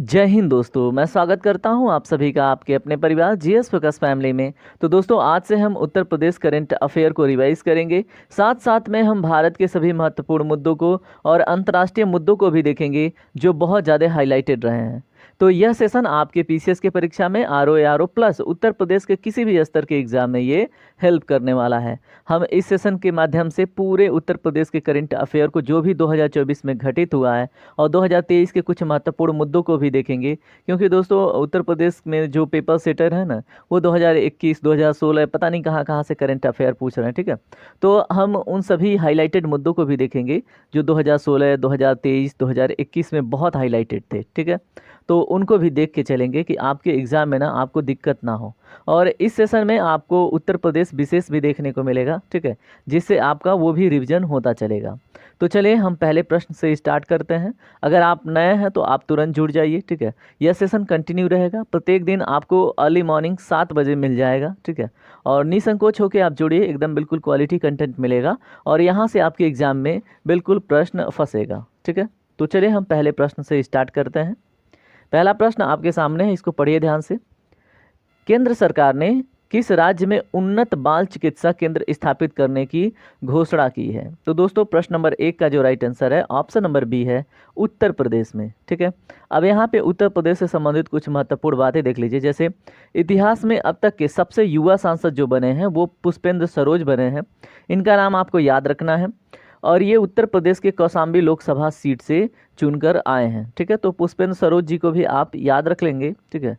जय हिंद दोस्तों, मैं स्वागत करता हूं आप सभी का आपके अपने परिवार जीएस फोकस फैमिली में। तो दोस्तों, आज से हम उत्तर प्रदेश करंट अफेयर को रिवाइज करेंगे। साथ साथ में हम भारत के सभी महत्वपूर्ण मुद्दों को और अंतर्राष्ट्रीय मुद्दों को भी देखेंगे जो बहुत ज़्यादा हाईलाइटेड रहे हैं। तो यह सेशन आपके पीसीएस के परीक्षा में RO ARO plus Uttar Pradesh के किसी भी स्तर के एग्जाम में ये हेल्प करने वाला है। हम इस सेशन के माध्यम से पूरे उत्तर प्रदेश के करंट अफेयर को जो भी 2024 में घटित हुआ है और 2023 के कुछ महत्वपूर्ण मुद्दों को भी देखेंगे, क्योंकि दोस्तों उत्तर प्रदेश में जो पेपर सेटर है ना, वो 2021 2016 पता नहीं कहाँ कहाँ से करंट अफेयर पूछ रहे हैं। ठीक है, तो हम उन सभी हाईलाइटेड मुद्दों को भी देखेंगे जो 2016 2023 2021 में बहुत हाईलाइटेड थे। ठीक है, तो उनको भी देख के चलेंगे कि आपके एग्ज़ाम में ना आपको दिक्कत ना हो। और इस सेशन में आपको उत्तर प्रदेश विशेष भी देखने को मिलेगा। ठीक है, जिससे आपका वो भी रिवीजन होता चलेगा। तो चलिए हम पहले प्रश्न से स्टार्ट करते हैं। अगर आप नए हैं तो आप तुरंत जुड़ जाइए। ठीक है, यह सेशन कंटिन्यू रहेगा, प्रत्येक दिन आपको अर्ली मॉर्निंग 7 बजे मिल जाएगा। ठीक है, और निसंकोच होकर आप जुड़िए, एकदम बिल्कुल क्वालिटी कंटेंट मिलेगा और यहाँ से आपके एग्ज़ाम में बिल्कुल प्रश्न फंसेगा। ठीक है, तो चलिए हम पहले प्रश्न से स्टार्ट करते हैं। पहला प्रश्न आपके सामने है, इसको पढ़िए ध्यान से। केंद्र सरकार ने किस राज्य में उन्नत बाल चिकित्सा केंद्र स्थापित करने की घोषणा की है? तो दोस्तों, प्रश्न नंबर 1 का जो राइट आंसर है ऑप्शन नंबर बी है, उत्तर प्रदेश में। ठीक है, अब यहाँ पे उत्तर प्रदेश से संबंधित कुछ महत्वपूर्ण बातें देख लीजिए। जैसे इतिहास में अब तक के सबसे युवा सांसद जो बने हैं वो पुष्पेंद्र सरोज बने हैं। इनका नाम आपको याद रखना है और ये उत्तर प्रदेश के कौशाम्बी लोकसभा सीट से चुनकर आए हैं। ठीक है, तो पुष्पेंद्र सरोज जी को भी आप याद रख लेंगे। ठीक है,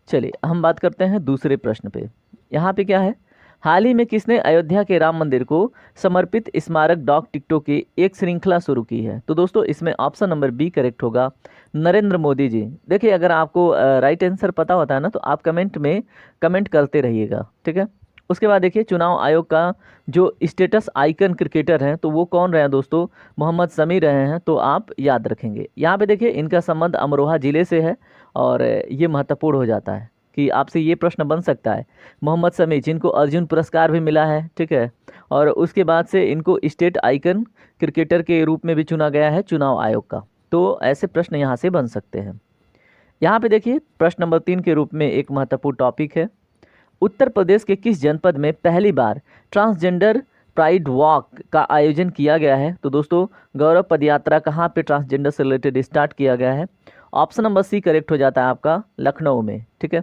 चलिए हम बात करते हैं दूसरे प्रश्न पे। यहाँ पे क्या है, हाल ही में किसने अयोध्या के राम मंदिर को समर्पित स्मारक डाक टिकटों की एक श्रृंखला शुरू की है? तो दोस्तों, इसमें ऑप्शन नंबर बी करेक्ट होगा, नरेंद्र मोदी जी। देखिए, अगर आपको राइट आंसर पता होता है ना, तो आप कमेंट में कमेंट करते रहिएगा। ठीक है, उसके बाद देखिए, चुनाव आयोग का जो स्टेटस आइकन क्रिकेटर हैं तो वो कौन रहे हैं दोस्तों? मोहम्मद शमी रहे हैं, तो आप याद रखेंगे। यहाँ पे देखिए, इनका संबंध अमरोहा ज़िले से है और ये महत्वपूर्ण हो जाता है कि आपसे ये प्रश्न बन सकता है। मोहम्मद शमी जिनको अर्जुन पुरस्कार भी मिला है। ठीक है, और उसके बाद से इनको स्टेट आइकन क्रिकेटर के रूप में भी चुना गया है चुनाव आयोग का। तो ऐसे प्रश्न यहाँ से बन सकते हैं। यहाँ पे देखिए, प्रश्न नंबर 3 के रूप में एक महत्वपूर्ण टॉपिक है, उत्तर प्रदेश के किस जनपद में पहली बार ट्रांसजेंडर प्राइड वॉक का आयोजन किया गया है? तो दोस्तों, गौरव पदयात्रा कहाँ पे ट्रांसजेंडर से रिलेटेड स्टार्ट किया गया है? ऑप्शन नंबर सी करेक्ट हो जाता है आपका, लखनऊ में। ठीक है,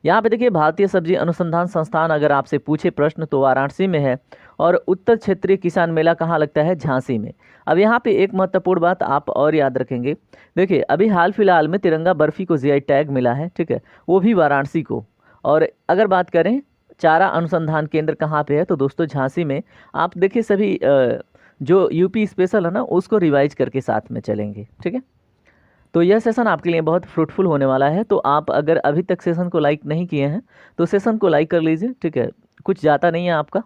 यहाँ पे देखिए, भारतीय सब्जी अनुसंधान संस्थान अगर आपसे पूछे प्रश्न तो वाराणसी में है और उत्तर क्षेत्रीय किसान मेला कहाँ लगता है? झांसी में। अब यहाँ पे एक महत्वपूर्ण बात आप और याद रखेंगे। देखिए, अभी हाल फिलहाल में तिरंगा बर्फी को जीआई टैग मिला है। ठीक है, वो भी वाराणसी को। और अगर बात करें चारा अनुसंधान केंद्र कहाँ पे है, तो दोस्तों झांसी में। आप देखिए, सभी जो यूपी स्पेशल है ना, उसको रिवाइज करके साथ में चलेंगे। ठीक है, तो यह सेशन आपके लिए बहुत फ्रूटफुल होने वाला है। तो आप अगर अभी तक सेशन को लाइक नहीं किए हैं तो सेशन को लाइक कर लीजिए। ठीक है, कुछ जाता नहीं है आपका।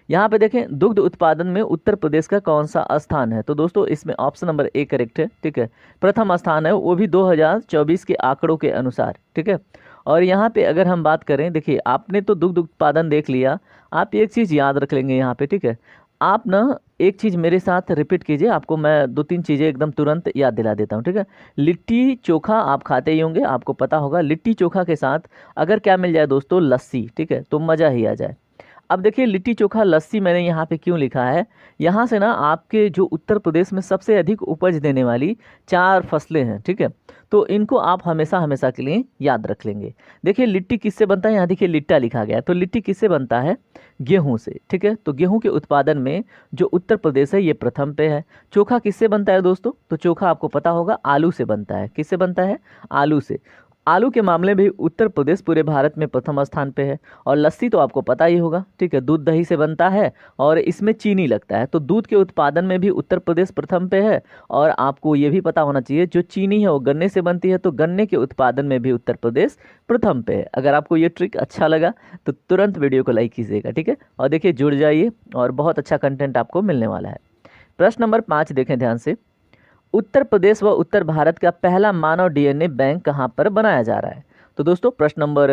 यहाँ पे देखें, दुग्ध उत्पादन में उत्तर प्रदेश का कौन सा स्थान है? तो दोस्तों, इसमें ऑप्शन नंबर ए करेक्ट है। ठीक है, प्रथम स्थान है, वो भी 2024 के आंकड़ों के अनुसार। ठीक है, और यहाँ पे अगर हम बात करें, देखिए आपने तो दुग्ध उत्पादन देख लिया, आप एक चीज़ याद रख लेंगे यहाँ पे। ठीक है, आप ना एक चीज़ मेरे साथ रिपीट कीजिए, आपको मैं 2-3 चीज़ें एकदम तुरंत याद दिला देता हूँ। ठीक है, लिट्टी चोखा आप खाते ही होंगे, आपको पता होगा। लिट्टी चोखा के साथ अगर क्या मिल जाए दोस्तों? लस्सी। ठीक है, तो मज़ा ही आ जाए। अब देखिए, लिट्टी चोखा लस्सी मैंने यहाँ पे क्यों लिखा है, यहाँ से ना आपके जो उत्तर प्रदेश में सबसे अधिक उपज देने वाली 4 फसलें हैं। ठीक है, तो इनको आप हमेशा हमेशा के लिए याद रख लेंगे। देखिए, लिट्टी किससे बनता है? यहाँ देखिए लिट्टा लिखा गया है, तो लिट्टी किससे बनता है? गेहूं से। ठीक है, तो गेहूं के उत्पादन में जो उत्तर प्रदेश है ये प्रथम पे है। चोखा किससे बनता है दोस्तों? तो चोखा आपको पता होगा आलू से बनता है। किससे बनता है? आलू से। आलू के मामले में भी उत्तर प्रदेश पूरे भारत में प्रथम स्थान पे है। और लस्सी तो आपको पता ही होगा। ठीक है, दूध दही से बनता है और इसमें चीनी लगता है, तो दूध के उत्पादन में भी उत्तर प्रदेश प्रथम पे है। और आपको ये भी पता होना चाहिए, जो चीनी है वो गन्ने से बनती है, तो गन्ने के उत्पादन में भी उत्तर प्रदेश प्रथम पे है। अगर आपको ये ट्रिक अच्छा लगा तो तुरंत वीडियो को लाइक कीजिएगा। ठीक है, और देखिए जुड़ जाइए और बहुत अच्छा कंटेंट आपको मिलने वाला है। प्रश्न नंबर 5 देखें ध्यान से, उत्तर प्रदेश व उत्तर भारत का पहला मानव डीएनए बैंक कहाँ पर बनाया जा रहा है? तो दोस्तों, प्रश्न नंबर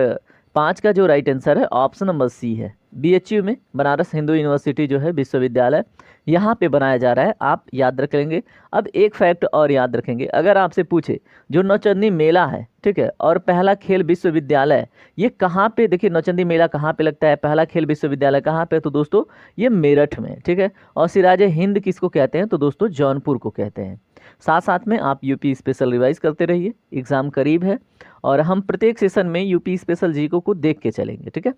5 का जो राइट आंसर है ऑप्शन नंबर सी है। BHU में बनारस हिंदू यूनिवर्सिटी जो है विश्वविद्यालय, यहाँ पे बनाया जा रहा है, आप याद रख लेंगे। अब एक फैक्ट और याद रखेंगे, अगर आपसे पूछे जो नौचंदी मेला है, ठीक है, और पहला खेल विश्वविद्यालय, ये कहाँ पे, देखिए नौचंदी मेला कहाँ पे लगता है, पहला खेल विश्वविद्यालय कहाँ पे, तो दोस्तों ये मेरठ में, ठीक है। और सिराज हिंद किसको कहते हैं, तो दोस्तों जौनपुर को कहते हैं। साथ साथ में आप यूपी स्पेशल रिवाइज करते रहिए, एग्जाम करीब है और हम प्रत्येक सेशन में यूपी स्पेशल जीको को देख के चलेंगे, ठीक है।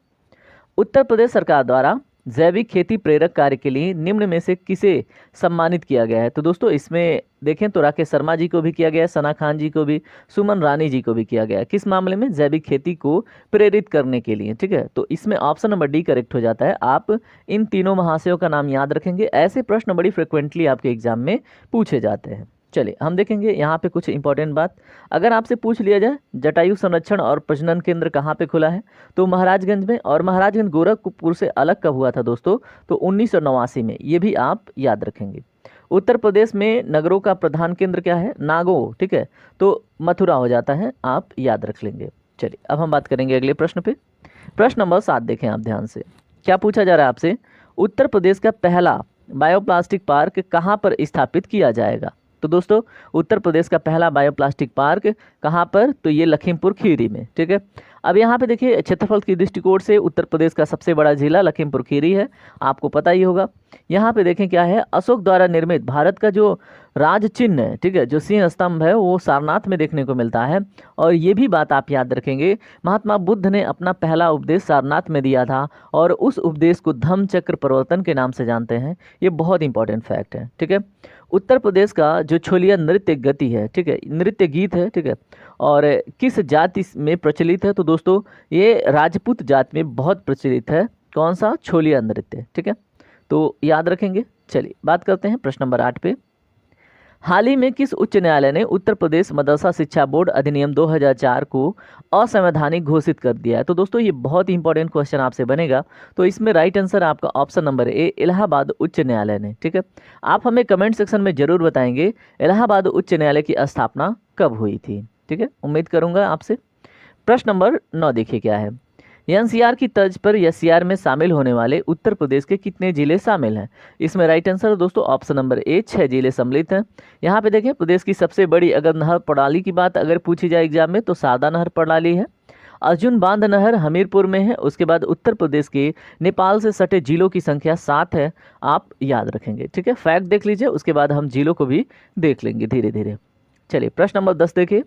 उत्तर प्रदेश सरकार द्वारा जैविक खेती प्रेरक कार्य के लिए निम्न में से किसे सम्मानित किया गया है, तो दोस्तों इसमें देखें तो राकेश शर्मा जी को भी किया गया है, सना खान जी को भी, सुमन रानी जी को भी किया गया है। किस मामले में, जैविक खेती को प्रेरित करने के लिए, ठीक है। तो इसमें ऑप्शन नंबर डी करेक्ट हो जाता है। आप इन तीनों महाशयों का नाम याद रखेंगे, ऐसे प्रश्न बड़ी फ्रिक्वेंटली आपके एग्जाम में पूछे जाते हैं। चलिए हम देखेंगे यहाँ पे कुछ इंपॉर्टेंट बात। अगर आपसे पूछ लिया जाए जटायु संरक्षण और प्रजनन केंद्र कहाँ पे खुला है, तो महाराजगंज में। और महाराजगंज गोरखपुर से अलग कब हुआ था दोस्तों, तो 1989 में, ये भी आप याद रखेंगे। उत्तर प्रदेश में नगरों का प्रधान केंद्र क्या है, नागो, ठीक है, तो मथुरा हो जाता है, आप याद रख लेंगे। चलिए अब हम बात करेंगे अगले प्रश्न पे। प्रश्न नंबर 7 देखें आप ध्यान से, क्या पूछा जा रहा है आपसे, उत्तर प्रदेश का पहला बायोप्लास्टिक पार्क कहाँ पर स्थापित किया जाएगा। तो दोस्तों उत्तर प्रदेश का पहला बायोप्लास्टिक पार्क कहाँ पर, तो ये लखीमपुर खीरी में, ठीक है। अब यहाँ पे देखिए क्षेत्रफल की दृष्टिकोण से उत्तर प्रदेश का सबसे बड़ा जिला लखीमपुर खीरी है, आपको पता ही होगा। यहाँ पे देखें क्या है, अशोक द्वारा निर्मित भारत का जो राज चिन्ह है, ठीक है, जो सिंह स्तंभ है, वो सारनाथ में देखने को मिलता है। और ये भी बात आप याद रखेंगे, महात्मा बुद्ध ने अपना पहला उपदेश सारनाथ में दिया था और उस उपदेश को धम्म चक्र प्रवर्तन के नाम से जानते हैं। ये बहुत इंपॉर्टेंट फैक्ट है, ठीक है। उत्तर प्रदेश का जो छोलिया नृत्य गति है, ठीक है, नृत्य गीत है, ठीक है, और किस जाति में प्रचलित है, तो दोस्तों ये राजपूत जाति में बहुत प्रचलित है। कौन सा, छोलिया नृत्य, ठीक है, तो याद रखेंगे। चलिए बात करते हैं प्रश्न नंबर 8 पे। हाल ही में किस उच्च न्यायालय ने उत्तर प्रदेश मदरसा शिक्षा बोर्ड अधिनियम 2004 को असंवैधानिक घोषित कर दिया है, तो दोस्तों ये बहुत ही इंपॉर्टेंट क्वेश्चन आपसे बनेगा। तो इसमें राइट आंसर आपका ऑप्शन नंबर ए, इलाहाबाद उच्च न्यायालय ने, ठीक है। आप हमें कमेंट सेक्शन में जरूर बताएंगे इलाहाबाद उच्च न्यायालय की स्थापना कब हुई थी, ठीक है, उम्मीद करूंगा आपसे। प्रश्न नंबर 9 देखिए क्या है, एनसीआर की तर्ज पर एससीआर में शामिल होने वाले उत्तर प्रदेश के कितने जिले शामिल हैं। इसमें राइट आंसर दोस्तों ऑप्शन नंबर ए, 6 जिले सम्मिलित हैं। यहाँ पे देखें प्रदेश की सबसे बड़ी अगर नहर प्रणाली की बात अगर पूछी जाए एग्जाम में, तो शारदा नहर प्रणाली है। अर्जुन बांध नहर हमीरपुर में है। उसके बाद उत्तर प्रदेश के नेपाल से सटे जिलों की संख्या 7 है, आप याद रखेंगे, ठीक है। फैक्ट देख लीजिए, उसके बाद हम जिलों को भी देख लेंगे धीरे धीरे। चलिए प्रश्न नंबर 10 देखिए,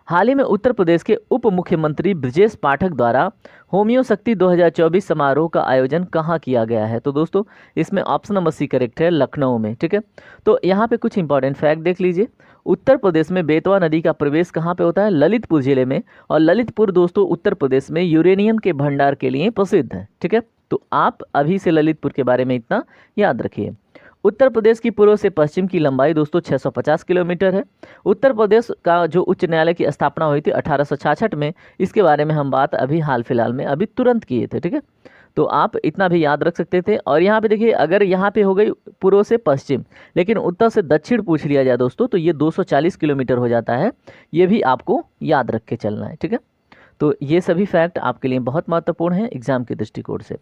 हाल ही में उत्तर प्रदेश के उप मुख्यमंत्री ब्रजेश पाठक द्वारा होमियो शक्ति 2024 समारोह का आयोजन कहाँ किया गया है, तो दोस्तों इसमें ऑप्शन नंबर सी करेक्ट है, लखनऊ में, ठीक है। तो यहाँ पे कुछ इंपॉर्टेंट फैक्ट देख लीजिए। उत्तर प्रदेश में बेतवा नदी का प्रवेश कहाँ पे होता है, ललितपुर जिले में। और ललितपुर दोस्तों उत्तर प्रदेश में यूरेनियम के भंडार के लिए प्रसिद्ध है, ठीक है। तो आप अभी से ललितपुर के बारे में इतना याद रखिए। उत्तर प्रदेश की पूर्व से पश्चिम की लंबाई दोस्तों 650 किलोमीटर है। उत्तर प्रदेश का जो उच्च न्यायालय की स्थापना हुई थी 1866 में, इसके बारे में हम बात अभी हाल फिलहाल में अभी तुरंत किए थे, ठीक है। तो आप इतना भी याद रख सकते थे। और यहाँ पे देखिए, अगर यहाँ पे हो गई पूर्व से पश्चिम, लेकिन उत्तर से दक्षिण पूछ लिया जाए दोस्तों, तो ये 240 किलोमीटर हो जाता है। ये भी आपको याद रख के चलना है, ठीक है। तो ये सभी फैक्ट आपके लिए बहुत महत्वपूर्ण है एग्जाम के दृष्टिकोण से।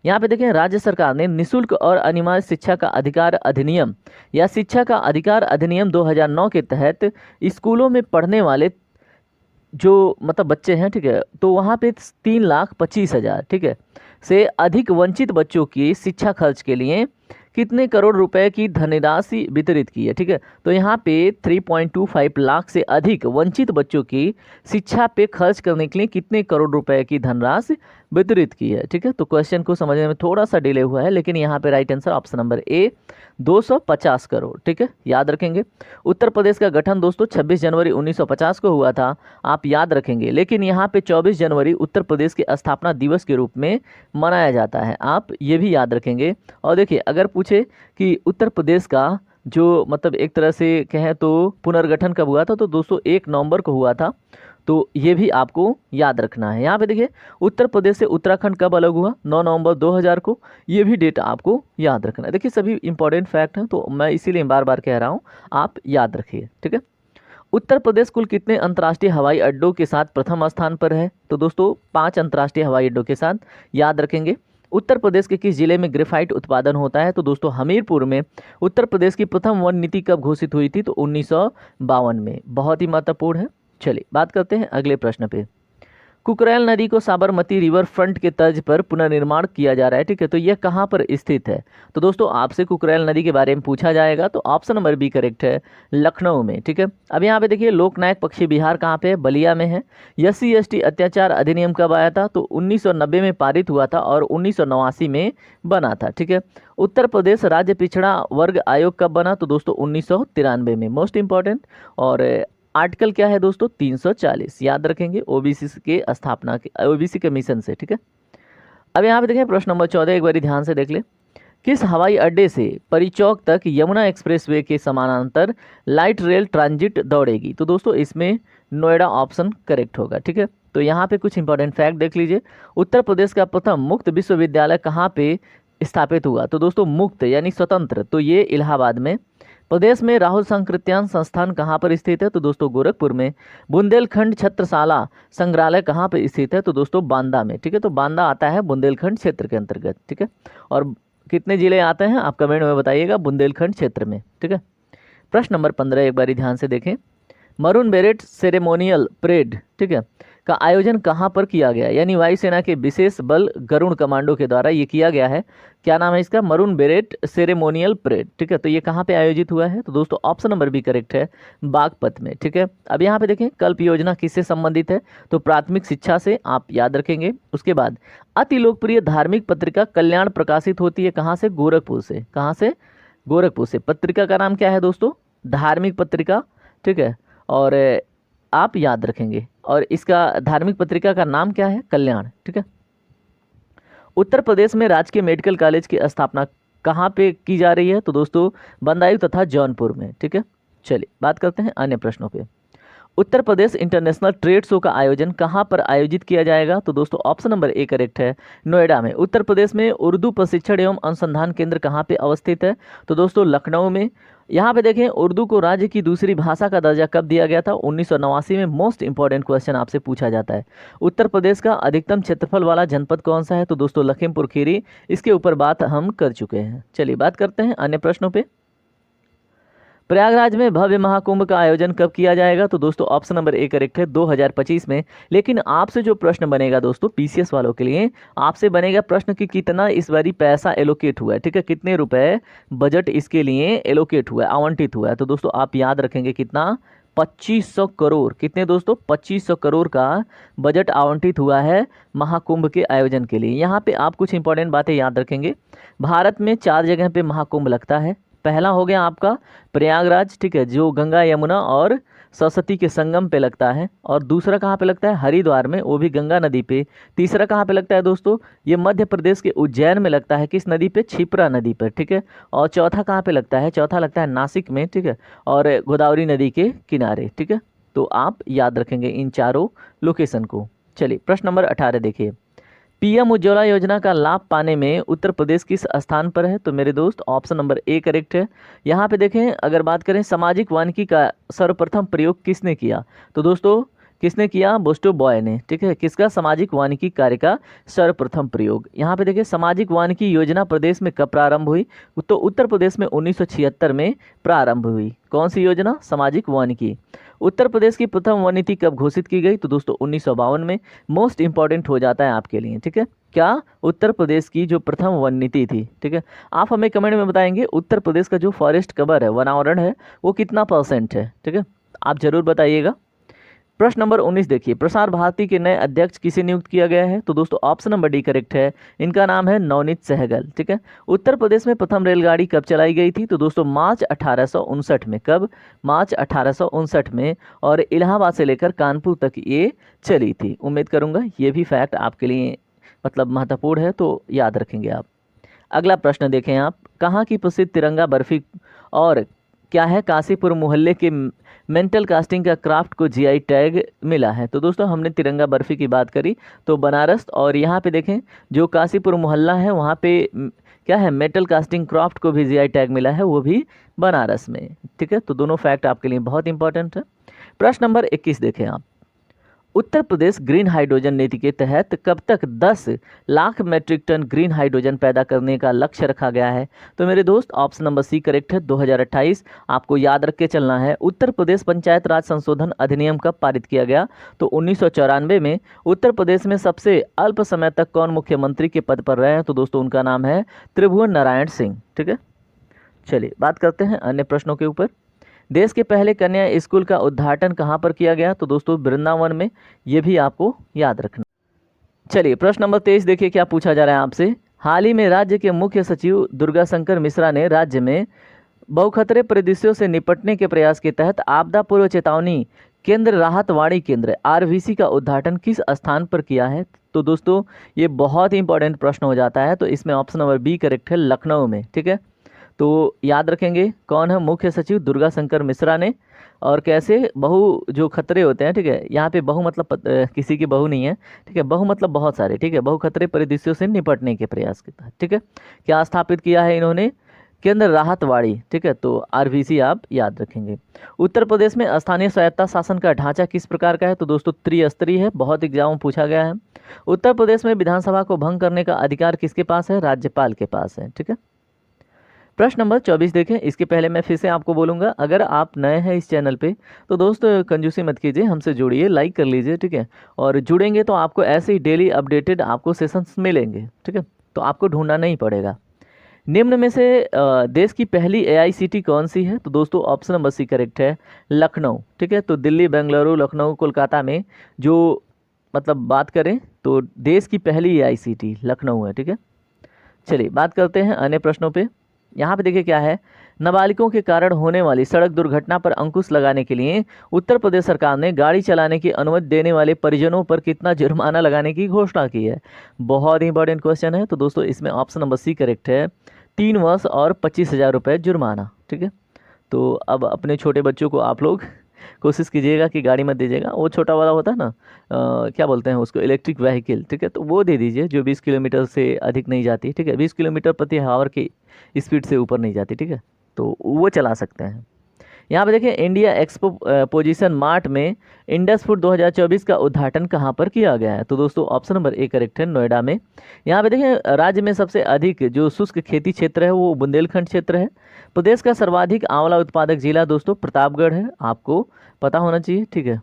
यहाँ पे देखें, राज्य सरकार ने निःशुल्क और अनिवार्य शिक्षा का अधिकार अधिनियम या शिक्षा का अधिकार अधिनियम 2009 के तहत स्कूलों में पढ़ने वाले जो मतलब बच्चे हैं, ठीक है, तो वहाँ पे 3,25,000, ठीक है, से अधिक वंचित बच्चों की शिक्षा खर्च के लिए कितने करोड़ रुपए की धनराशि वितरित की है, ठीक है। तो यहाँ पे 3.25 लाख से अधिक वंचित बच्चों की शिक्षा पे खर्च करने के लिए कितने करोड़ रुपए की धनराशि वितरित की है, ठीक है। तो क्वेश्चन को समझने में थोड़ा सा डिले हुआ है, लेकिन यहाँ पे right answer option number A 250 crore, ठीक है, याद रखेंगे। उत्तर प्रदेश का गठन दोस्तों 26 जनवरी 1950 को हुआ था, आप याद रखेंगे। लेकिन यहाँ पे 24 जनवरी उत्तर प्रदेश के स्थापना दिवस के रूप में मनाया जाता है, आप ये भी याद रखेंगे। और देखिए, अगर पूछे कि उत्तर प्रदेश का जो मतलब एक तरह से कहें तो पुनर्गठन कब हुआ था, तो दोस्तों 1 नवंबर को हुआ था। तो ये भी आपको याद रखना है। यहाँ पे देखिए, उत्तर प्रदेश से उत्तराखंड कब अलग हुआ, 9 नवंबर 2000 को। ये भी डेट आपको याद रखना है। देखिए सभी इंपॉर्टेंट फैक्ट हैं, तो मैं इसीलिए बार बार कह रहा हूँ, आप याद रखिए, ठीक है। उत्तर प्रदेश कुल कितने अंतर्राष्ट्रीय हवाई अड्डों के साथ प्रथम स्थान पर है? तो दोस्तों 5 अंतर्राष्ट्रीय हवाई अड्डों के साथ, याद रखेंगे। उत्तर प्रदेश के किस जिले में ग्रेफाइट उत्पादन होता है? तो दोस्तों हमीरपुर में। उत्तर प्रदेश की प्रथम वन नीति कब घोषित हुई थी? तो 1952 में। बहुत ही महत्वपूर्ण है। चलिए बात करते हैं अगले प्रश्न पे। कुकरेल नदी को साबरमती रिवर फ्रंट के तर्ज पर पुनर्निर्माण किया जा रहा है, ठीक है, तो यह कहाँ पर स्थित है? तो दोस्तों आपसे कुकरेल नदी के बारे में पूछा जाएगा, तो ऑप्शन नंबर बी करेक्ट है, लखनऊ में, ठीक है। अब यहाँ पे देखिए लोकनायक पक्षी विहार कहाँ पे है? बलिया में है। SC/ST अत्याचार अधिनियम कब आया था? तो 1990 में पारित हुआ था और 1989 में बना था, ठीक है। उत्तर प्रदेश राज्य पिछड़ा वर्ग आयोग कब बना? तो दोस्तों 1993 में, मोस्ट इंपॉर्टेंट। और आर्टिकल क्या है दोस्तों? 340, याद रखेंगे, ओबीसी के स्थापना के, ओबीसी कमीशन से, ठीक है। अब यहाँ पे देखें प्रश्न नंबर 14, एक बार ध्यान से देख ले। किस हवाई अड्डे से परिचौक तक यमुना एक्सप्रेसवे के समानांतर लाइट रेल ट्रांजिट दौड़ेगी? तो दोस्तों इसमें नोएडा ऑप्शन करेक्ट होगा, ठीक है। तो यहाँ पे कुछ इंपॉर्टेंट फैक्ट देख लीजिए। उत्तर प्रदेश का प्रथम मुक्त विश्वविद्यालय कहाँ पे स्थापित हुआ? तो दोस्तों मुक्त यानी स्वतंत्र, तो ये इलाहाबाद में। प्रदेश में राहुल सांकृत्यान संस्थान कहाँ पर स्थित है? तो दोस्तों गोरखपुर में। बुंदेलखंड छत्रसाला संग्रहालय कहाँ पर स्थित है? तो दोस्तों बांदा में, ठीक है। तो बांदा आता है बुंदेलखंड क्षेत्र के अंतर्गत, ठीक है। और कितने जिले आते हैं आप कमेंट में बताइएगा बुंदेलखंड क्षेत्र में, ठीक है। प्रश्न नंबर 15 एक बार ध्यान से देखें। मरून बेरेट सेरेमोनियल परेड, ठीक है, का आयोजन कहाँ पर किया गया? यानी वायुसेना के विशेष बल गरुण कमांडो के द्वारा ये किया गया है। क्या नाम है इसका? मरून बेरेट सेरेमोनियल परेड, ठीक है। तो ये कहाँ पे आयोजित हुआ है? तो दोस्तों ऑप्शन नंबर बी करेक्ट है, बागपत में, ठीक है। अब यहाँ पे देखें कल्प योजना किससे संबंधित है? तो प्राथमिक शिक्षा से, आप याद रखेंगे। उसके बाद अति लोकप्रिय धार्मिक पत्रिका कल्याण प्रकाशित होती है कहाँ से? गोरखपुर से। कहाँ से? गोरखपुर से। पत्रिका का नाम क्या है दोस्तों? धार्मिक पत्रिका, ठीक है। और आप याद रखेंगे, और इसका धार्मिक पत्रिका का नाम क्या है? कल्याण, ठीक है। उत्तर प्रदेश में राजकीय मेडिकल कॉलेज की स्थापना कहाँ पे की जा रही है? तो दोस्तों बदायूं तथा जौनपुर में, ठीक है। चलिए बात करते हैं अन्य प्रश्नों पे। Uttar Pradesh international trade show का आयोजन कहाँ पर आयोजित किया जाएगा? तो दोस्तों ऑप्शन नंबर ए करेक्ट है, नोएडा में। उत्तर प्रदेश में उर्दू प्रशिक्षण एवं अनुसंधान केंद्र कहाँ पे अवस्थित है? तो दोस्तों लखनऊ में। यहाँ पे देखें उर्दू को राज्य की दूसरी भाषा का दर्जा कब दिया गया था? 1989 में। मोस्ट इंपॉर्टेंट क्वेश्चन आपसे पूछा जाता है। उत्तर प्रदेश का अधिकतम क्षेत्रफल वाला जनपद कौन सा है? तो दोस्तों लखीमपुर खीरी। इसके ऊपर बात हम कर चुके हैं। चलिए बात करते हैं अन्य प्रश्नों पे। प्रयागराज में भव्य महाकुंभ का आयोजन कब किया जाएगा? तो दोस्तों ऑप्शन नंबर ए करेक्ट है, 2025 में। लेकिन आपसे जो प्रश्न बनेगा दोस्तों पीसीएस वालों के लिए, आपसे बनेगा प्रश्न कि कितना इस बारी पैसा एलोकेट हुआ है, ठीक है, कितने रुपए बजट इसके लिए एलोकेट हुआ है, आवंटित हुआ है। तो दोस्तों आप याद रखेंगे कितना? 2500 करोड़। कितने दोस्तों? 2500 करोड़ का बजट आवंटित हुआ है महाकुंभ के आयोजन के लिए। यहाँ पे आप कुछ इंपॉर्टेंट बातें याद रखेंगे। भारत में 4 जगह पे महाकुंभ लगता है। पहला हो गया आपका प्रयागराज, ठीक है, जो गंगा यमुना और सरस्वती के संगम पे लगता है। और दूसरा कहाँ पे लगता है? हरिद्वार में, वो भी गंगा नदी पे। तीसरा कहाँ पे लगता है दोस्तों? ये मध्य प्रदेश के उज्जैन में लगता है। किस नदी पे? क्षिप्रा नदी पर, ठीक है। और चौथा कहाँ पे लगता है? चौथा लगता है नासिक में, ठीक है, और गोदावरी नदी के किनारे, ठीक है। तो आप याद रखेंगे इन चारों लोकेशन को। चलिए प्रश्न नंबर 18 देखिए। पीएम उज्ज्वला योजना का लाभ पाने में उत्तर प्रदेश किस स्थान पर है? तो मेरे दोस्त ऑप्शन नंबर ए करेक्ट है। यहाँ पे देखें अगर बात करें सामाजिक वानिकी का सर्वप्रथम प्रयोग किसने किया? तो दोस्तों किसने किया? बोस्टो बॉय ने, ठीक है। किसका? सामाजिक वानिकी कार्य का सर्वप्रथम प्रयोग। यहाँ पे देखिए सामाजिक वानिकी योजना प्रदेश में कब प्रारंभ हुई? तो उत्तर प्रदेश में 1976 में प्रारंभ हुई। कौन सी योजना? सामाजिक वानिकी। उत्तर प्रदेश की प्रथम वन नीति कब घोषित की गई? तो दोस्तों 1952 में। मोस्ट इंपॉर्टेंट हो जाता है आपके लिए, ठीक है। क्या? उत्तर प्रदेश की जो प्रथम वन नीति थी, ठीक है। आप हमें कमेंट में बताएंगे उत्तर प्रदेश का जो फॉरेस्ट कवर है, वनावरण है, वो कितना % है, ठीक है, आप जरूर बताइएगा। प्रश्न नंबर 19 देखिए। प्रसार भारती के नए अध्यक्ष किसे नियुक्त किया गया है? तो दोस्तों ऑप्शन नंबर डी करेक्ट है, इनका नाम है नवनीत सहगल, ठीक है। उत्तर प्रदेश में प्रथम रेलगाड़ी कब चलाई गई थी? तो दोस्तों मार्च 1859 में। कब? मार्च 1859 में। और इलाहाबाद से लेकर कानपुर तक ये चली थी। उम्मीद करूंगा ये भी फैक्ट आपके लिए मतलब महत्वपूर्ण है, तो याद रखेंगे आप। अगला प्रश्न देखें आप। कहाँ की प्रसिद्ध तिरंगा बर्फी और क्या है? काशीपुर मोहल्ले के मेंटल कास्टिंग का क्राफ्ट को जीआई टैग मिला है। तो दोस्तों हमने तिरंगा बर्फी की बात करी तो बनारस, और यहाँ पे देखें जो काशीपुर मोहल्ला है वहाँ पे क्या है? मेटल कास्टिंग क्राफ्ट को भी जीआई टैग मिला है, वो भी बनारस में, ठीक है। तो दोनों फैक्ट आपके लिए बहुत इंपॉर्टेंट है। प्रश्न नंबर 21 देखें आप। उत्तर प्रदेश ग्रीन हाइड्रोजन नीति के तहत कब तक 10 lakh metric ton green hydrogen पैदा करने का लक्ष्य रखा गया है? तो मेरे दोस्त ऑप्शन नंबर सी करेक्ट है, 2028। आपको याद रख के चलना है। उत्तर प्रदेश पंचायत राज संशोधन अधिनियम कब पारित किया गया? तो 1994 में। उत्तर प्रदेश में सबसे अल्प समय तक कौन मुख्यमंत्री के पद पर रहे हैं? तो दोस्तों उनका नाम है त्रिभुवन नारायण सिंह। ठीक है, चलिए बात करते हैं अन्य प्रश्नों के ऊपर। देश के पहले कन्या स्कूल का उद्घाटन कहाँ पर किया गया? तो दोस्तों वृंदावन में। ये भी आपको याद रखना। चलिए प्रश्न नंबर 23 देखिए क्या पूछा जा रहा है आपसे। हाल ही में राज्य के मुख्य सचिव दुर्गा शंकर मिश्रा ने राज्य में बहुखतरे परिदृश्यों से निपटने के प्रयास के तहत आपदा पूर्व चेतावनी केंद्र राहत वाणी केंद्र आरवीसी का उद्घाटन किस स्थान पर किया है? तो दोस्तों ये बहुत ही इंपॉर्टेंट प्रश्न हो जाता है, तो इसमें ऑप्शन नंबर बी करेक्ट है, लखनऊ में। ठीक है, तो याद रखेंगे कौन है मुख्य सचिव? दुर्गा शंकर मिश्रा ने। और कैसे बहु जो खतरे होते हैं, ठीक है, यहाँ पे बहु मतलब किसी की बहु नहीं है, ठीक है, बहु मतलब बहुत सारे, ठीक है, बहु खतरे परिदृश्यों से निपटने के प्रयास के तहत, ठीक है, क्या स्थापित किया है इन्होंने? केंद्र राहत वाणी। ठीक है, तो आरवीसी आप याद रखेंगे। उत्तर प्रदेश में स्थानीय स्वायत्ता शासन का ढांचा किस प्रकार का है? तो दोस्तों त्रिस्तरीय है, बहुत एग्जाम में पूछा गया है। उत्तर प्रदेश में विधानसभा को भंग करने का अधिकार किसके पास है? राज्यपाल के पास है। ठीक है, प्रश्न नंबर 24 देखें। इसके पहले मैं फिर से आपको बोलूँगा, अगर आप नए हैं इस चैनल पे तो दोस्त कंजूसी मत कीजिए, हमसे जुड़िए, लाइक कर लीजिए। ठीक है, और जुड़ेंगे तो आपको ऐसे ही डेली अपडेटेड आपको सेशंस मिलेंगे। ठीक है, तो आपको ढूंढना नहीं पड़ेगा। निम्न में से देश की पहली एआईसीटी कौन सी है? तो दोस्तों ऑप्शन नंबर सी करेक्ट है, लखनऊ। ठीक है, तो दिल्ली, बेंगलुरु, लखनऊ, कोलकाता में जो मतलब बात करें तो देश की पहली एआईसीटी लखनऊ है। ठीक है, चलिए बात करते हैं अन्य प्रश्नों पे। यहाँ पे देखिए क्या है। नाबालिगों के कारण होने वाली सड़क दुर्घटना पर अंकुश लगाने के लिए उत्तर प्रदेश सरकार ने गाड़ी चलाने की अनुमति देने वाले परिजनों पर कितना जुर्माना लगाने की घोषणा की है? बहुत ही इंपॉर्टेंट क्वेश्चन है, तो दोस्तों इसमें ऑप्शन नंबर सी करेक्ट है, 3 वर्ष और 25,000 रुपये जुर्माना। ठीक है, तो अब अपने छोटे बच्चों को आप लोग कोशिश कीजिएगा कि गाड़ी मत दीजिएगा। वो छोटा वाला होता है ना, क्या बोलते हैं उसको, इलेक्ट्रिक व्हीकल। ठीक है, तो वो दे दीजिए जो 20 किलोमीटर से अधिक नहीं जाती। ठीक है, 20 किलोमीटर प्रति आवर की स्पीड से ऊपर नहीं जाती। ठीक है, तो वो चला सकते हैं। यहाँ पे देखिए इंडिया एक्सपो पोजीशन मार्ट में इंडस फूड 2024 का उद्घाटन कहाँ पर किया गया है? तो दोस्तों ऑप्शन नंबर ए करेक्ट है, नोएडा में। यहाँ पे देखिए राज्य में सबसे अधिक जो शुष्क खेती क्षेत्र है वो बुंदेलखंड क्षेत्र है। प्रदेश का सर्वाधिक आंवला उत्पादक जिला दोस्तों प्रतापगढ़ है, आपको पता होना चाहिए। ठीक है,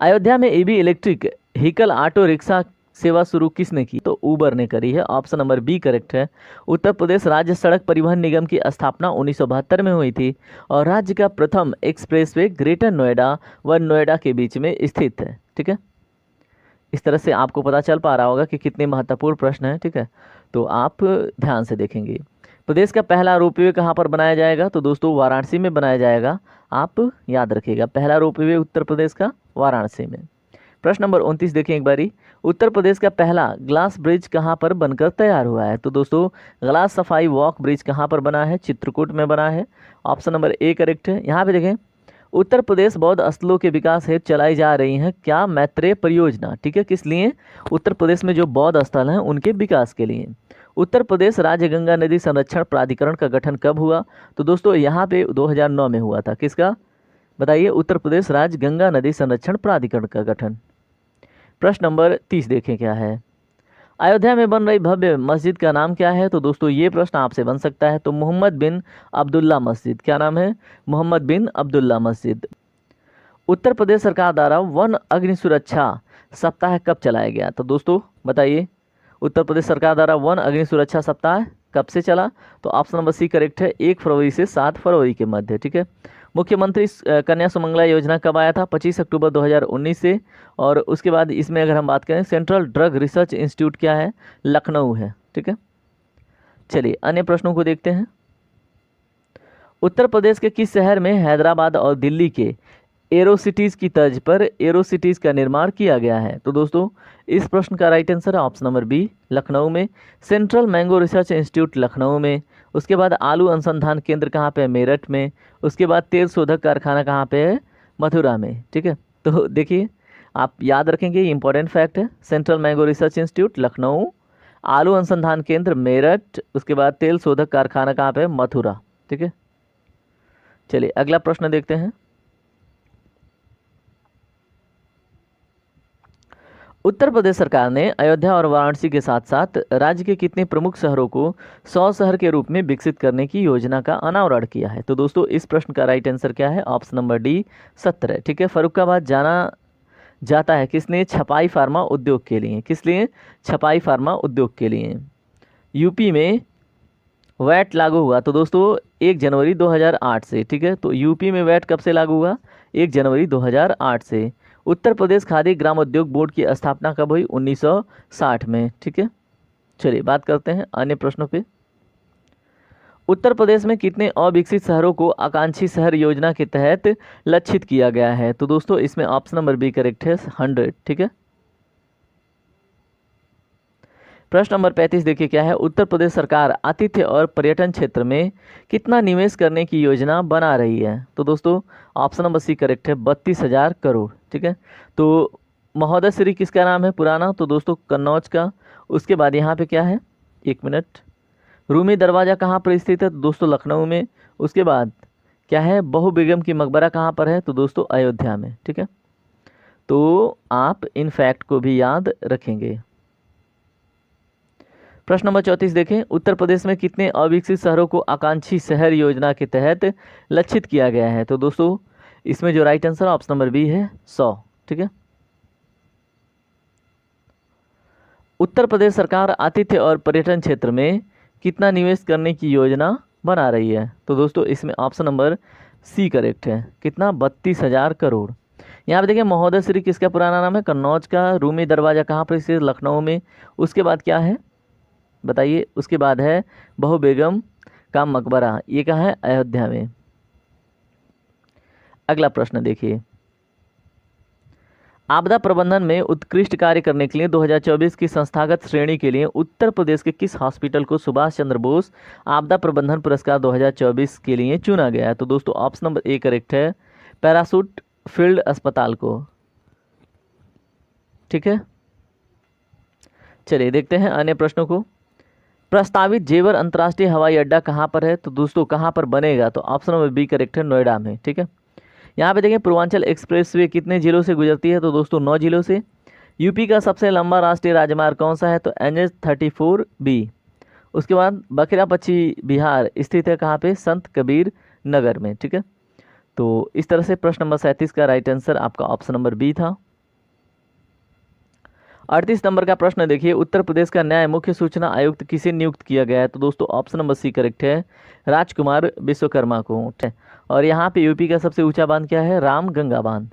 अयोध्या में EV electric vehicle auto rickshaw सेवा शुरू किसने की? तो उबर ने करी है, ऑप्शन नंबर बी करेक्ट है। उत्तर प्रदेश राज्य सड़क परिवहन निगम की स्थापना 1972 में हुई थी और राज्य का प्रथम एक्सप्रेसवे ग्रेटर नोएडा व नोएडा के बीच में स्थित है। ठीक है, इस तरह से आपको पता चल पा रहा होगा कि कितने महत्वपूर्ण प्रश्न हैं। ठीक है, तो आप ध्यान से देखेंगे। प्रदेश का पहला रोपवे कहाँ पर बनाया जाएगा? तो दोस्तों वाराणसी में बनाया जाएगा, आप याद रखिएगा। पहला रोपवे उत्तर प्रदेश का वाराणसी में। प्रश्न नंबर 29 देखें एक बारी। उत्तर प्रदेश का पहला ग्लास ब्रिज कहाँ पर बनकर तैयार हुआ है? तो दोस्तों ग्लास सफाई वॉक ब्रिज कहाँ पर बना है? चित्रकूट में बना है, ऑप्शन नंबर ए करेक्ट है। यहाँ पे देखें उत्तर प्रदेश बौद्ध स्थलों के विकास हेतु चलाई जा रही है क्या मैत्रेय परियोजना? ठीक है, किस लिए? उत्तर प्रदेश में जो बौद्ध स्थल हैं उनके विकास के लिए। उत्तर प्रदेश राज्य गंगा नदी संरक्षण प्राधिकरण का गठन कब हुआ? तो दोस्तों यहाँ पे 2009 में हुआ था। किसका बताइए? उत्तर प्रदेश राज्य गंगा नदी संरक्षण प्राधिकरण का गठन। प्रश्न नंबर 30 देखें क्या है। अयोध्या में बन रही भव्य मस्जिद का नाम क्या है? तो दोस्तों ये प्रश्न आपसे बन सकता है, तो मोहम्मद बिन अब्दुल्ला मस्जिद। क्या नाम है? मोहम्मद बिन अब्दुल्ला मस्जिद। उत्तर प्रदेश सरकार द्वारा वन अग्नि सुरक्षा सप्ताह कब चलाया गया? तो दोस्तों बताइए, उत्तर प्रदेश सरकार द्वारा वन अग्नि सुरक्षा सप्ताह कब से चला? तो ऑप्शन नंबर सी करेक्ट है, 1 फरवरी से 7 फरवरी के मध्य। ठीक है, मुख्यमंत्री कन्या सुमंगला योजना कब आया था? 25 अक्टूबर 2019 से। और उसके बाद इसमें अगर हम बात करें सेंट्रल ड्रग रिसर्च इंस्टीट्यूट क्या है? लखनऊ है। ठीक है, चलिए अन्य प्रश्नों को देखते हैं। उत्तर प्रदेश के किस शहर में हैदराबाद और दिल्ली के एरोसिटीज़ की तर्ज पर एरोसिटीज़ का निर्माण किया गया है? तो दोस्तों इस प्रश्न का राइट आंसर है ऑप्शन नंबर बी, लखनऊ में। Central mango research institute Lucknow में। उसके बाद आलू अनुसंधान केंद्र कहाँ पे है? मेरठ में। उसके बाद तेल शोधक कारखाना कहाँ पे है? मथुरा में। ठीक है, तो देखिए आप याद रखेंगे, ये इंपॉर्टेंट फैक्ट है। Central mango research institute Lucknow, आलू अनुसंधान केंद्र मेरठ, उसके बाद तेल शोधक कारखाना कहाँ पे है? मथुरा। ठीक है, चलिए अगला प्रश्न देखते हैं। उत्तर प्रदेश सरकार ने अयोध्या और वाराणसी के साथ साथ राज्य के कितने प्रमुख शहरों को 100 शहर के रूप में विकसित करने की योजना का अनावरण किया है? तो दोस्तों इस प्रश्न का राइट आंसर क्या है? Option number D 17। ठीक है, फर्रुखाबाद जाना जाता है किसने? छपाई फार्मा उद्योग के लिए। किस लिए? छपाई फार्मा उद्योग के लिए। यूपी में वैट लागू हुआ तो दोस्तों 1 जनवरी 2008 से। ठीक है, तो यूपी में वैट कब से लागू हुआ? 1 जनवरी 2008 से। उत्तर प्रदेश खादी ग्रामोद्योग बोर्ड की स्थापना कब हुई? 1960 में। ठीक है, चलिए बात करते हैं अन्य प्रश्नों पे। उत्तर प्रदेश में कितने अविकसित शहरों को आकांक्षी शहर योजना के तहत लक्षित किया गया है? तो दोस्तों इसमें ऑप्शन नंबर बी करेक्ट है, 100। ठीक है, प्रश्न नंबर 35 देखिए क्या है। उत्तर प्रदेश सरकार आतिथ्य और पर्यटन क्षेत्र में कितना निवेश करने की योजना बना रही है? तो दोस्तों ऑप्शन नंबर सी करेक्ट है, 32,000 करोड़। ठीक है, तो महोदय श्री किसका नाम है पुराना? तो दोस्तों कन्नौज का। उसके बाद यहाँ पे क्या है, 1 मिनट, रूमी दरवाज़ा कहाँ पर स्थित है? तो दोस्तों लखनऊ में। उसके बाद क्या है, बहू बेगम की मकबरा कहाँ पर है? तो दोस्तों अयोध्या में। ठीक है, तो आप इन फैक्ट को भी याद रखेंगे। प्रश्न नंबर 34 देखें। उत्तर प्रदेश में कितने अविकसित शहरों को आकांक्षी शहर योजना के तहत लक्षित किया गया है? तो दोस्तों इसमें जो right answer option number B है, 100। ठीक है, उत्तर प्रदेश सरकार आतिथ्य और पर्यटन क्षेत्र में कितना निवेश करने की योजना बना रही है? तो दोस्तों इसमें ऑप्शन नंबर सी करेक्ट है, कितना? 32,000 करोड़। यहाँ पे देखिए महोदय श्री किसका पुराना नाम है? कन्नौज का। रूमी दरवाज़ा कहाँ पर स्थित? लखनऊ में। उसके बाद क्या है बताइए? उसके बाद है बहू बेगम का मकबरा, ये कहाँ है? अयोध्या में। अगला प्रश्न देखिए। आपदा प्रबंधन में उत्कृष्ट कार्य करने के लिए 2024 की संस्थागत श्रेणी के लिए उत्तर प्रदेश के किस हॉस्पिटल को सुभाष चंद्र बोस आपदा प्रबंधन पुरस्कार 2024 के लिए चुना गया है? तो दोस्तों ऑप्शन नंबर ए करेक्ट है, पैरासूट फील्ड अस्पताल को। ठीक है, चलिए देखते हैं अन्य प्रश्नों को। प्रस्तावित जेवर अंतर्राष्ट्रीय हवाई अड्डा कहाँ पर है? तो दोस्तों कहाँ पर बनेगा? तो ऑप्शन नंबर बी करेक्ट है, नोएडा में। ठीक है, यहाँ पे देखें पूर्वांचल एक्सप्रेस वे कितने जिलों से गुजरती है? तो दोस्तों 9 जिलों से। यूपी का सबसे लंबा राष्ट्रीय राजमार्ग कौन सा है? तो NH-34B। उसके बाद बखिरा पच्छी बिहार स्थित है कहाँ पे? संत कबीर नगर में। ठीक है, तो इस तरह से प्रश्न नंबर 37 का राइट आंसर आपका ऑप्शन नंबर बी था। 38 नंबर का प्रश्न देखिए। उत्तर प्रदेश का न्याय मुख्य सूचना आयुक्त किसे नियुक्त किया गया है? तो दोस्तों ऑप्शन नंबर सी करेक्ट है, राजकुमार विश्वकर्मा को। और यहाँ पे यूपी का सबसे ऊंचा बांध क्या है? राम गंगा बांध।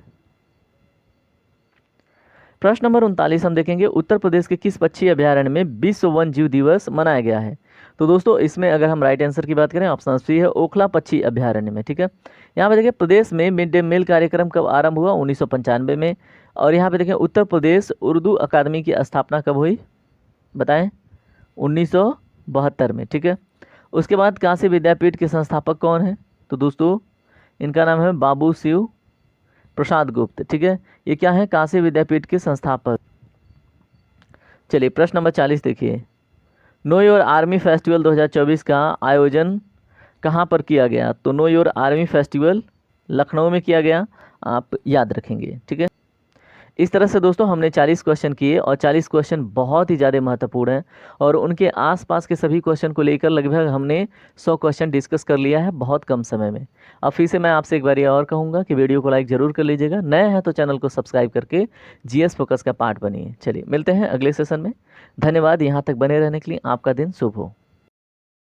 प्रश्न नंबर 39 हम देखेंगे। उत्तर प्रदेश के किस पक्षी अभ्यारण्य में विश्व वन जीव दिवस मनाया गया है? तो दोस्तों इसमें अगर हम राइट आंसर की बात करें ऑप्शन सी है, ओखला पक्षी अभ्यारण्य में। ठीक है, यहाँ पे देखिए प्रदेश में मिड डे मील कार्यक्रम कब आरंभ हुआ? 1995 में। और यहाँ पे देखें उत्तर प्रदेश उर्दू अकादमी की स्थापना कब हुई? बताएं? 1972 में। ठीक है, उसके बाद काशी विद्यापीठ के संस्थापक कौन है? तो दोस्तों इनका नाम है बाबू शिव प्रसाद गुप्त। ठीक है, ये क्या है? काशी विद्यापीठ के संस्थापक। चलिए प्रश्न नंबर 40 देखिए। नो योर आर्मी फेस्टिवल 2024 का आयोजन कहाँ पर किया गया? तो know your army festival Lucknow में किया गया, आप याद रखेंगे। ठीक है, इस तरह से दोस्तों हमने 40 क्वेश्चन किए और 40 क्वेश्चन बहुत ही ज़्यादा महत्वपूर्ण हैं और उनके आसपास के सभी क्वेश्चन को लेकर लगभग हमने 100 क्वेश्चन डिस्कस कर लिया है बहुत कम समय में। अब फिर से मैं आपसे एक बार ये और कहूँगा कि वीडियो को लाइक ज़रूर कर लीजिएगा, नए हैं तो चैनल को सब्सक्राइब करके जीएस फोकस का पार्ट बनिए। चलिए मिलते हैं अगले सेशन में। धन्यवाद यहाँ तक बने रहने के लिए, आपका दिन शुभ हो।